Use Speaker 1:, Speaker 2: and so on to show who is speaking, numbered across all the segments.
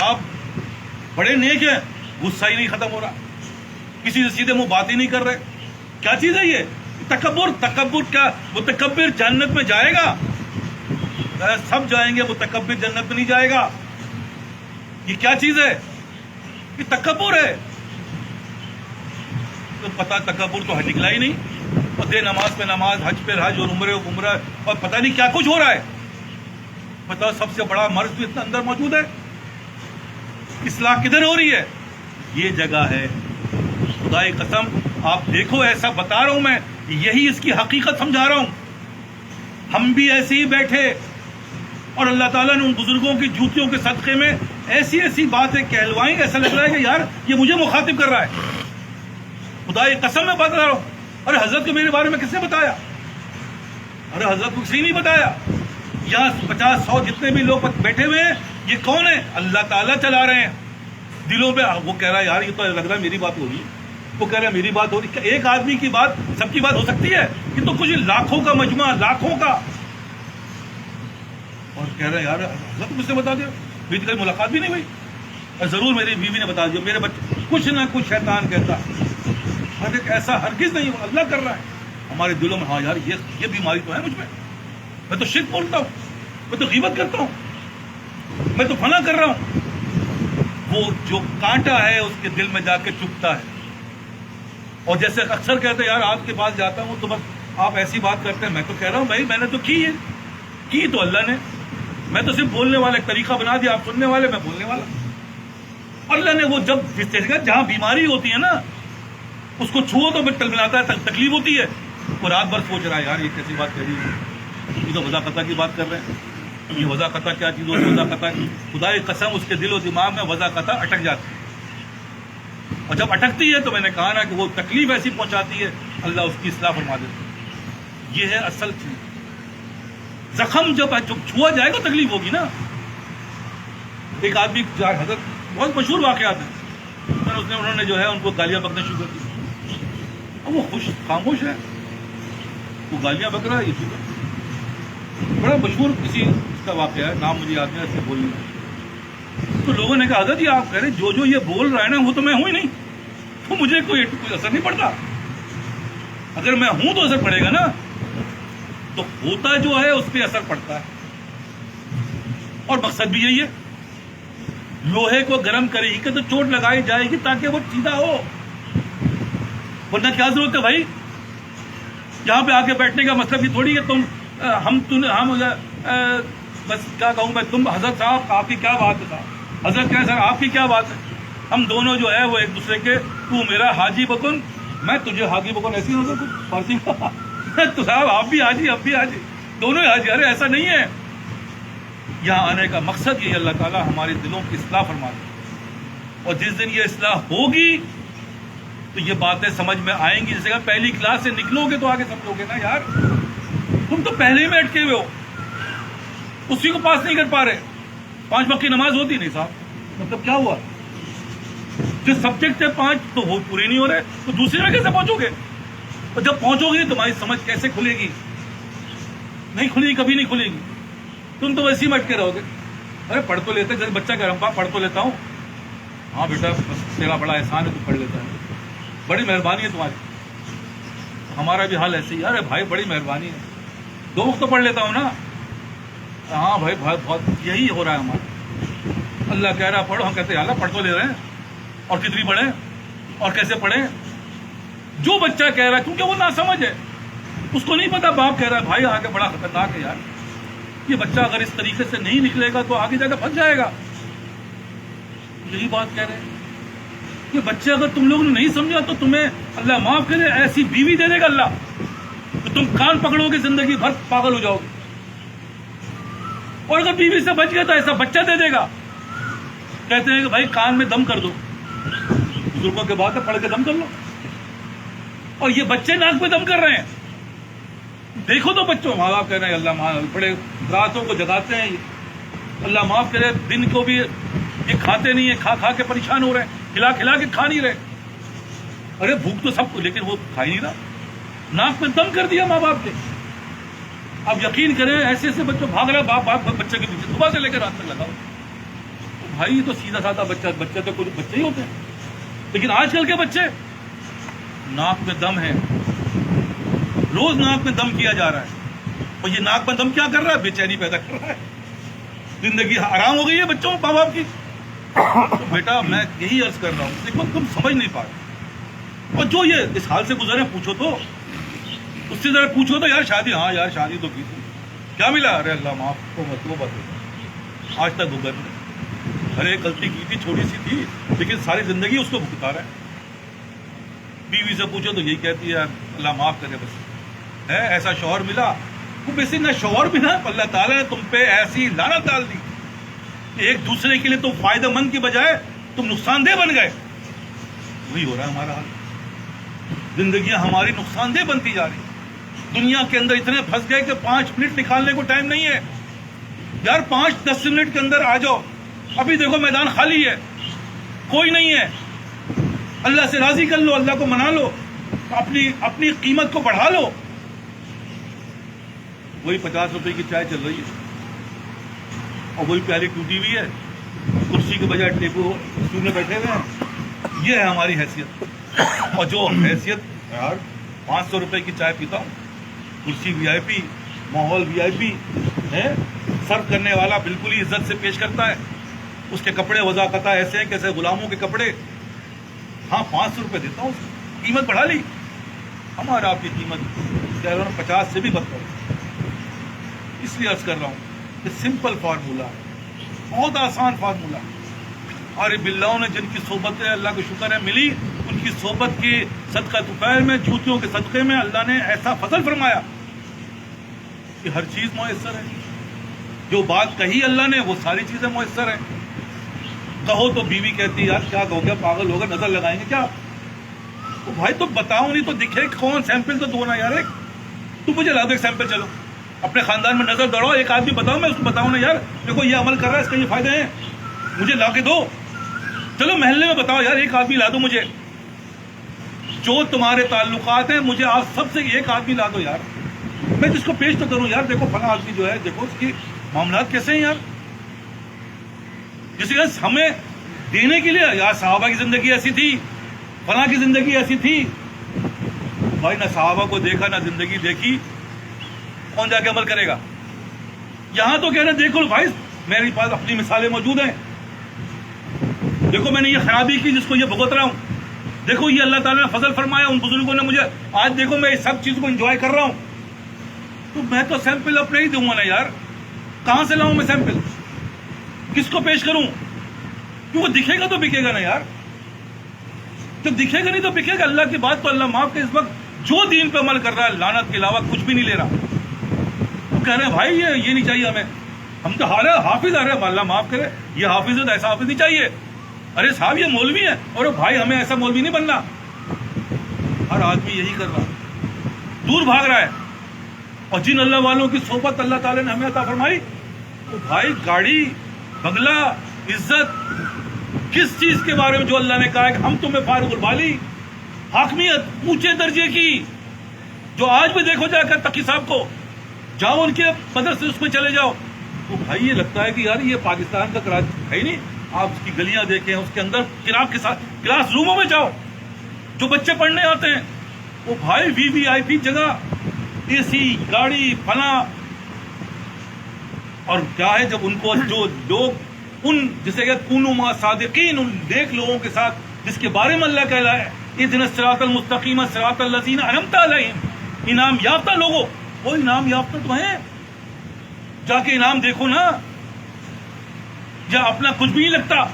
Speaker 1: صاحب بڑے نیک ہیں، غصہ ہی نہیں ختم ہو رہا، کسی سے سیدھے منہ بات ہی نہیں کر رہے. کیا چیز ہے یہ؟ تکبر کیا؟ متکبر جنت میں جائے گا؟ سب جائیں گے، متکبر جنت میں نہیں جائے گا. یہ کیا چیز ہے؟ یہ تکبر ہے. تو پتا تکبر تو نکلا ہی نہیں، اور دے نماز پہ نماز، حج پہ حج، اور عمرے پہ عمرہ، اور پتہ نہیں کیا کچھ ہو رہا ہے. پتا سب سے بڑا مرض بھی اتنا اندر موجود ہے. اصلاح کدھر ہو رہی ہے؟ یہ جگہ ہے. خدا کی قسم آپ دیکھو، ایسا بتا رہا ہوں میں، یہی اس کی حقیقت سمجھا رہا ہوں. ہم بھی ایسے ہی بیٹھے، اور اللہ تعالیٰ نے ان بزرگوں کی جوتیوں کے صدقے میں ایسی ایسی باتیں کہلوائیں، ایسا لگ رہا ہے کہ یار یہ مجھے مخاطب کر رہا ہے. خدا کی قسم میں بتا رہا ہوں. ارے حضرت کو میرے بارے میں کس نے بتایا؟ ارے حضرت کو کسی نے نہیں بتایا. یہاں 50-100 جتنے بھی لوگ بیٹھے ہوئے ہیں، یہ کون ہے؟ اللہ تعالیٰ چلا رہے ہیں دلوں پہ. وہ کہہ رہا ہے یار یہ تو لگ رہا ہے میری بات ہو رہی ہے، وہ کہہ رہا ہے میری بات ہو رہی ہے. ایک آدمی کی بات سب کی بات ہو سکتی ہے؟ یہ تو کچھ لاکھوں کا مجموعہ، لاکھوں کا. اور کہہ رہا ہے یار حضرت مجھ سے بتا دیا، میری کبھی ملاقات بھی نہیں ہوئی. اور ضرور میری بیوی نے بتا دیا، میرے بچے، کچھ نہ کچھ شیطان کہتا. ایسا ہرگز نہیں، اللہ کر رہا ہے ہمارے دلوں میں. ہاں یار یہ بیماری تو ہے مجھ میں تو شرک بولتا ہوں، میں تو غیبت کرتا ہوں، میں تو فنا کر رہا ہوں. وہ جو کانٹا ہے اس کے دل میں جا کے چبھتا ہے. اور جیسے اکثر کہتے ہیں یار آپ کے پاس جاتا ہوں تو بس آپ ایسی بات کرتے ہیں. میں تو کہہ رہا ہوں بھائی میں نے تو کی تو اللہ نے، میں تو صرف بولنے والا ایک طریقہ بنا دیا، آپ سننے والے، میں بولنے والا. اللہ نے وہ جب جس جگہ جہاں بیماری ہوتی ہے نا، اس کو چھو تو ٹلملاتا ہے، تکلیف ہوتی ہے. وہ رات بھر سوچ رہا ہے یار یہ کیسی بات کہہ رہی ہے، یہ تو وضا قطع کی بات کر رہے ہیں. یہ وضا قطع کیا چیز ہوتی ہے؟ وضا قطع، خدا کی قسم اس کے دل و دماغ میں وضا قطع اٹک جاتی ہے. اور جب اٹکتی ہے تو میں نے کہا نا کہ وہ تکلیف ایسی پہنچاتی ہے، اللہ اس کی اصلاح فرما دیتا ہے. یہ ہے اصل چیز. زخم جب چھوا جائے گا تکلیف ہوگی نا. ایک آدمی حضرت بہت مشہور واقعات ہیں، انہوں نے جو ہے ان کو گالیاں بکنا شروع کر دی. اب وہ خاموش ہے، وہ گالیاں بک رہا ہے. یہ شروع بڑا مشہور کسی اس کا واقعہ ہے، نام مجھے یاد نہیں، ایسے بول نہیں. تو لوگوں نے کہا حضرت یہ آپ کہہ رہے جو یہ بول رہا ہے نا وہ تو میں ہوں ہی نہیں، تو مجھے کوئی اثر نہیں پڑتا. اگر میں ہوں تو اثر پڑے گا نا. تو ہوتا جو ہے اس پہ اثر پڑتا ہے. اور مقصد بھی یہی ہے، لوہے کو گرم کرے گی کہ تو چوٹ لگائی جائے گی تاکہ وہ سیدھا ہو. ورنہ کیا ضرورت ہے بھائی یہاں پہ آ کے بیٹھنے کا؟ مطلب یہ تھوڑی کہ ہم بس کیا کہوں میں، تم حضرت صاحب آپ کی کیا بات ہے صاحب، حضرت کیا سر آپ کی کیا بات ہے. ہم دونوں جو ہے وہ ایک دوسرے کے، تو میرا حاجی بکن، میں تجھے حاجی بکن، ایسی ہوگا کچھ فارسی کا تو صاحب آپ بھی حاجی اب بھی حاجی، دونوں ہی حاجی. ارے ایسا نہیں ہے. یہاں آنے کا مقصد یہ اللہ تعالیٰ ہمارے دلوں کی اصلاح فرما دے. اور جس دن یہ اصلاح ہوگی تو یہ باتیں سمجھ میں آئیں گی. جیسے کہ پہلی کلاس سے نکلو گے تو آگے سمجھو گے نا یار تم تو پہلے میں اٹکے ہوئے ہو، اسی کو پاس نہیں کر پا رہے. 5 وقت کی نماز ہوتی نہیں صاحب، مطلب کیا ہوا؟ جو سبجیکٹ ہے 5 تو وہ پورے نہیں ہو رہے، تو دوسری میں کیسے پہنچو گے؟ اور جب پہنچو گے تمہاری سمجھ کیسے کھلے گی؟ نہیں کھلے گی، کبھی نہیں کھلے گی. تم تو ویسے ہی مٹ کے رہو گے. ارے پڑھ تو لیتے، جیسے بچہ کہہ رہا ہوں پڑھ تو لیتا ہوں. ہاں بیٹا تیرا بڑا احسان ہے تو پڑھ لیتا ہے، بڑی مہربانی ہے تمہاری. ہمارا بھی حال ایسے ہی. ارے بھائی بڑی مہربانی ہے، 2 وقت تو پڑھ لیتا ہوں نا. ہاں بھائی بہت یہی ہو رہا ہے ہمارا. اللہ کہہ رہا پڑھو، ہم کہتے ہیں اللہ پڑھ تو لے رہے ہیں، اور کتنی پڑھیں اور کیسے پڑھیں. جو بچہ کہہ رہا ہے کیونکہ وہ ناسمجھ ہے، اس کو نہیں پتا باپ کہہ رہا ہے بھائی آگے بڑا خطرناک ہے یار، یہ بچہ اگر اس طریقے سے نہیں نکلے گا تو آگے جا کے پھنس جائے گا. یہی بات کہہ رہے ہیں کہ بچے اگر تم لوگوں نے نہیں سمجھا تو تمہیں اللہ معاف کرے ایسی بیوی دے دے گا اللہ تو تم کان پکڑو گے زندگی بھر پاگل ہو جاؤ گے. اور اگر بیوی سے بچ گیا تو ایسا بچہ دے دے گا. کہتے ہیں کہ بھائی کان میں دم کر دو، بزرگوں کے بات ہے پڑھ کے دم کر لو. اور یہ بچے ناک پہ دم کر رہے ہیں. دیکھو تو بچوں، ماں باپ کہہ رہے ہیں اللہ معاف، بڑے راتوں کو جگاتے ہیں اللہ معاف کرے، دن کو بھی یہ کھاتے نہیں ہیں، کھا کے پریشان ہو رہے ہیں، کھلا کے کھا نہیں رہے. ارے بھوک تو سب کو، لیکن وہ کھا ہی نہیں رہا، ناک میں دم کر دیا ماں باپ نے. اب یقین کریں ایسے ایسے بچوں بھاگ رہے، باپ بچے کے پیچھے صبح سے لے کر رات تک لگا ہو. بھائی یہ تو سیدھا سادہ بچے تو کچھ بچے ہی ہوتے ہیں، لیکن آج کل کے بچے ناک میں دم ہے، روز ناک میں دم کیا جا رہا ہے، اور یہ ناک میں دم کیا کر رہا ہے؟ بے چینی پیدا کر رہا ہے، زندگی حرام ہو گئی ہے بچوں ماں باپ کی۔ تو بیٹا میں یہی عرض کر رہا ہوں، دیکھو تم سمجھ نہیں پا رہے، اور جو یہ اس حال سے گزرے پوچھو تو اس سے ذرا پوچھو تو یار شادی، ہاں یار شادی تو کی تھی، کیا ملا؟ ارے اللہ معاف کو مطلب بات آج تک بھگت نہیں، ارے غلطی کی تھی چھوٹی سی تھی، لیکن ساری زندگی اس کو بھگتا رہا ہے۔ بیوی سے پوچھو تو یہی کہتی ہے اللہ معاف کرے، بس ہے ایسا شوہر ملا، وہ بیسی نہ شوہر بھی نہ، اللہ تعالیٰ نے تم پہ ایسی لعنت ڈال دی کہ ایک دوسرے کے لیے تم فائدہ مند کی بجائے تم نقصان دہ بن گئے۔ وہی ہو رہا ہے ہمارا حال، زندگیاں ہماری نقصان دہ بنتی جا رہی، دنیا کے اندر اتنے پھنس گئے کہ 5 منٹ نکالنے کو ٹائم نہیں ہے یار، 5-10 منٹ کے اندر آ جاؤ، ابھی دیکھو میدان خالی ہے، کوئی نہیں ہے، اللہ سے راضی کر لو، اللہ کو منا لو، اپنی قیمت کو بڑھا لو۔ وہی 50 روپے کی چائے چل رہی ہے، اور وہی پیالی ٹوٹی ہوئی ہے، کرسی کے بجائے ٹیبل اسٹول میں بیٹھے ہوئے ہیں، یہ ہے ہماری حیثیت۔ اور جو حیثیت یار 500 روپے کی چائے پیتا ہوں، کرسی وی آئی پی، ماحول وی آئی پی ہے، سرو کرنے والا بالکل ہی عزت سے پیش کرتا ہے، اس کے کپڑے وضاقتہ ایسے ہیں کیسے غلاموں کے کپڑے، ہاں 500 روپے دیتا ہوں، قیمت بڑھا لی، ہمارا آپ کی قیمت 50 سے بھی بدتر ہے۔ اس لیے عرض کر رہا ہوں کہ سمپل فارمولہ ہے، بہت آسان فارمولہ ہے۔ اور بلاؤں نے جن کی صحبتیں اللہ کا شکر ہے ملی، ان کی صحبت کے صدقہ طفیل میں، جوتیوں کے صدقے میں اللہ نے ایسا فضل فرمایا کہ ہر چیز میسر ہے، جو بات کہی اللہ نے وہ ساری چیزیں میسر ہیں۔ کہو تو بیوی کہتی یار کیا کہو گے، پاگل ہوگا، نظر لگائیں گے کیا؟ تو بھائی تو بتاؤ نہیں تو دکھے کون، سیمپل تو دو نا یار، ایک تو مجھے لا دو ایک سیمپل، چلو اپنے خاندان میں نظر دوڑاؤ، ایک آدمی بتاؤ، میں اس کو بتاؤں نا یار دیکھو یہ عمل کر رہا ہے، اس کے یہ فائدے ہیں، مجھے لا کے دو، چلو محلے میں بتاؤ یار، ایک آدمی لا دو مجھے، جو تمہارے تعلقات ہیں مجھے آپ سب سے ایک آدمی لا دو یار، میں جس کو پیش تو کروں یار، دیکھو فلاں آدمی جو ہے، دیکھو اس کی معاملات کیسے ہیں یار، جس کے ہمیں دینے کے لیے یار صحابہ کی زندگی ایسی تھی، فلاں کی زندگی ایسی تھی، بھائی نہ صحابہ کو دیکھا نہ زندگی دیکھی، کون جا کے عمل کرے گا؟ یہاں تو کہہ رہے دیکھو بھائی میرے پاس اپنی مثالیں موجود ہیں، دیکھو میں نے یہ خرابی کی جس کو یہ بھگت رہا ہوں، دیکھو یہ اللہ تعالیٰ نے فضل فرمایا، ان بزرگوں نے مجھے آج دیکھو میں اس سب چیز کو انجوائے کر رہا ہوں، تو میں تو سیمپل اپنے ہی دوں گا نا یار، کہاں سے لاؤں میں سیمپل، کس کو پیش کروں؟ کیونکہ دکھے گا تو بکے گا نا یار، جب دکھے گا نہیں تو بکے گا۔ اللہ کی بات تو اللہ معاف کے اس وقت جو دین پہ عمل کر رہا ہے لعنت کے علاوہ کچھ بھی نہیں لے رہا، وہ کہہ رہے ہیں بھائی یہ نہیں چاہیے ہمیں، ہم تو حافظ آ رہے ہیں، اللہ معاف کرے، یہ حافظ ہے تو ایسا حافظ نہیں چاہیے، ارے صاحب یہ مولوی ہے، اور بھائی ہمیں ایسا مولوی نہیں بننا، ہر آدمی یہی کر رہا ہے، دور بھاگ رہا ہے، اور جن اللہ والوں کی صحبت اللہ تعالیٰ نے ہمیں عطا فرمائی، تو بھائی گاڑی بنگلہ عزت کس چیز کے بارے میں جو اللہ نے کہا ہے کہ ہم تمہیں فارغ البالی، حاکمیت اونچے درجے کی، جو آج بھی دیکھو جا کر تقی صاحب کو جاؤ ان کے مدرسے اس میں چلے جاؤ، تو بھائی یہ لگتا ہے کہ یار یہ پاکستان کا کراچی ہے ہی نہیں، آپ اس کی گلیاں دیکھیں، اس کے اندر کے ساتھ کلاس روموں میں جاؤ، جو بچے پڑھنے آتے ہیں وہ بھائی وی آئی پی جگہ، اے سی گاڑی فلاں، اور کیا ہے جب ان کو جو لوگ ان جسے کہ کونوا مع صادقین، ان نیک لوگوں کے ساتھ جس کے بارے میں اللہ کہہ رہا ہے اہدنا الصراط المستقیم صراط الذین انعمت علیہم، انعام یافتہ لوگوں، وہ انعام یافتہ تو ہیں، جا کے انعام دیکھو نا، یا اپنا کچھ بھی نہیں لگتا،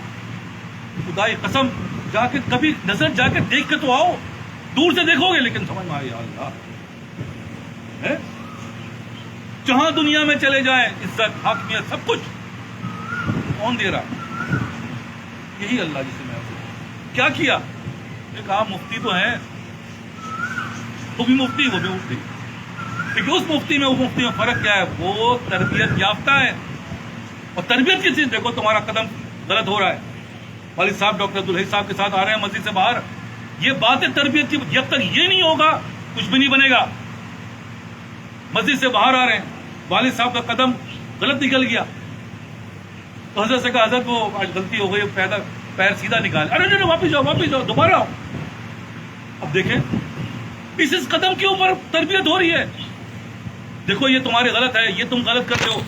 Speaker 1: خدائی قسم جا کے کبھی نظر جا کے دیکھ کے تو آؤ، دور سے دیکھو گے لیکن سمجھ میں آئے یا اللہ ہے، جہاں دنیا میں چلے جائیں عزت حاکمیت سب کچھ کون دے رہا؟ یہی اللہ جسے میں کیا کیا، یہ کہا مفتی تو ہیں، وہ بھی مفتی وہ بھی مفتی، لیکن اس مفتی میں وہ مفتی میں فرق کیا ہے، وہ تربیت یافتہ ہے، اور تربیت کی چیز دیکھو تمہارا قدم غلط ہو رہا ہے، والد صاحب ڈاکٹر عبدالحی صاحب کے ساتھ آ رہے ہیں مسجد سے باہر، یہ بات ہے تربیت کی، جب تک یہ نہیں ہوگا کچھ بھی نہیں بنے گا، مسجد سے باہر آ رہے ہیں والد صاحب کا قدم غلط نکل گیا، تو حضرت سے کہا حضرت وہ آج غلطی ہو گئی، پیر سیدھا نکال، ارے نہیں واپس جاؤ دوبارہ آؤ۔ اب دیکھیں اس قدم کے اوپر تربیت ہو رہی ہے، دیکھو یہ تمہارے غلط ہے، یہ تم غلط کرتے ہو۔